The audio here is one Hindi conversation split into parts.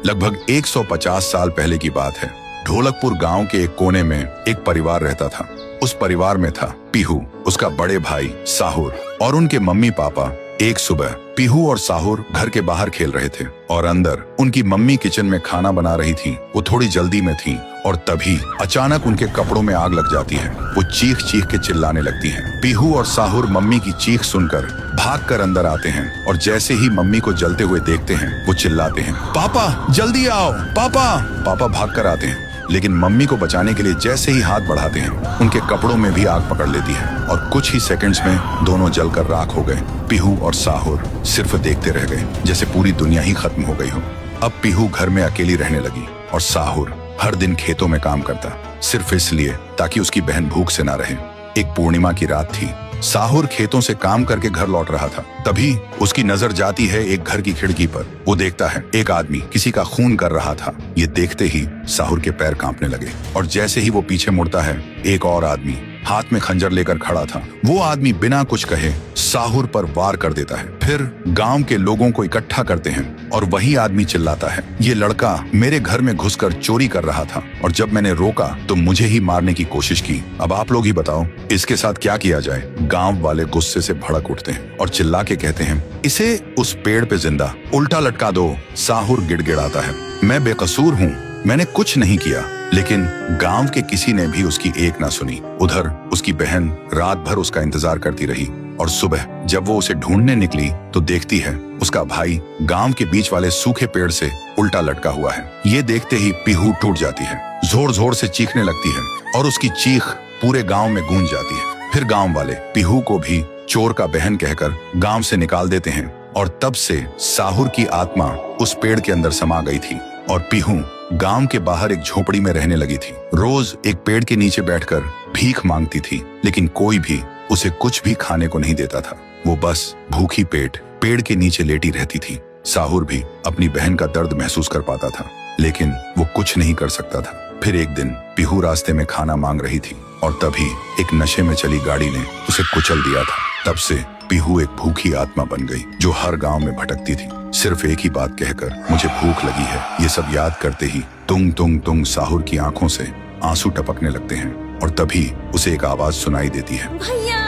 लगभग 150 साल पहले की बात है। ढोलकपुर गांव के एक कोने में एक परिवार रहता था। उस परिवार में था पीहू, उसका बड़े भाई साहुर और उनके मम्मी पापा। एक सुबह पीहू और साहुर घर के बाहर खेल रहे थे और अंदर उनकी मम्मी किचन में खाना बना रही थी। वो थोड़ी जल्दी में थी और तभी अचानक उनके कपड़ों में आग लग जाती है। वो चीख चीख के चिल्लाने लगती हैं। पीहू और साहुर मम्मी की चीख सुनकर भागकर अंदर आते हैं और जैसे ही मम्मी को जलते हुए देखते हैं वो चिल्लाते हैं, पापा जल्दी आओ पापा। पापा भागकर आते हैं, लेकिन मम्मी को बचाने के लिए जैसे ही हाथ बढ़ाते हैं उनके कपड़ों में भी आग पकड़ लेती है और कुछ ही सेकंड्स में दोनों जलकर राख हो गए। पीहू और साहुर सिर्फ देखते रह गए, जैसे पूरी दुनिया ही खत्म हो गई हो। अब पीहू घर में अकेली रहने लगी और साहुर हर दिन खेतों में काम करता, सिर्फ इसलिए ताकि उसकी बहन भूख से ना रहे। एक पूर्णिमा की रात थी। साहुर खेतों से काम करके घर लौट रहा था। तभी उसकी नजर जाती है एक घर की खिड़की पर। वो देखता है एक आदमी किसी का खून कर रहा था। ये देखते ही साहुर के पैर कांपने लगे और जैसे ही वो पीछे मुड़ता है एक और आदमी हाथ में खंजर लेकर खड़ा था। वो आदमी बिना कुछ कहे साहुर पर वार कर देता है। फिर गांव के लोगों को इकट्ठा करते हैं और वही आदमी चिल्लाता है, ये लड़का मेरे घर में घुसकर चोरी कर रहा था और जब मैंने रोका तो मुझे ही मारने की कोशिश की। अब आप लोग ही बताओ इसके साथ क्या किया जाए। गांव वाले गुस्से से भड़क उठते हैं और चिल्ला के कहते हैं, इसे उस पेड़ पे जिंदा उल्टा लटका दो। साहुर गिड़गिड़ाता है, मैं बेकसूर हूँ, मैंने कुछ नहीं किया। लेकिन गांव के किसी ने भी उसकी एक ना सुनी। उधर उसकी बहन रात भर उसका इंतजार करती रही और सुबह जब वो उसे ढूंढने निकली तो देखती है उसका भाई गांव के बीच वाले सूखे पेड़ से उल्टा लटका हुआ है। ये देखते ही पीहू टूट जाती है, जोर जोर से चीखने लगती है और उसकी चीख पूरे गांव में गूंज जाती है। फिर गांव वाले पीहू को भी चोर का बहन कहकर गांव से निकाल देते हैं और तब से साहुर की आत्मा उस पेड़ के अंदर समा गई थी और पीहू गांव के बाहर एक झोपड़ी में रहने लगी थी। रोज एक पेड़ के नीचे बैठकर भीख मांगती थी, लेकिन कोई भी उसे कुछ भी खाने को नहीं देता था। वो बस भूखी पेट पेड़ के नीचे लेटी रहती थी। साहुर भी अपनी बहन का दर्द महसूस कर पाता था, लेकिन वो कुछ नहीं कर सकता था। फिर एक दिन पीहू रास्ते में खाना मांग रही थी और तभी एक नशे में चली गाड़ी ने उसे कुचल दिया था। तब से पीहू एक भूखी आत्मा बन गई जो हर गांव में भटकती थी, सिर्फ एक ही बात कहकर, मुझे भूख लगी है। ये सब याद करते ही तुंग तुंग तुंग साहुर की आंखों से आंसू टपकने लगते हैं और तभी उसे एक आवाज सुनाई देती है। भैया,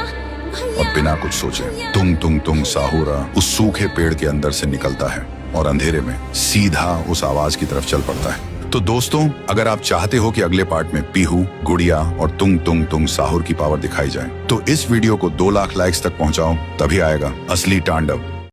भैया, और बिना कुछ सोचे तुंग तुंग तुंग साहुरा उस सूखे पेड़ के अंदर से निकलता है और अंधेरे में सीधा उस आवाज की तरफ चल पड़ता है। तो दोस्तों, अगर आप चाहते हो कि अगले पार्ट में पीहू, गुड़िया और तुंग तुंग तुंग साहुर की पावर दिखाई जाए तो इस वीडियो को 2 लाख लाइक्स तक पहुंचाओ, तभी आएगा असली तांडव।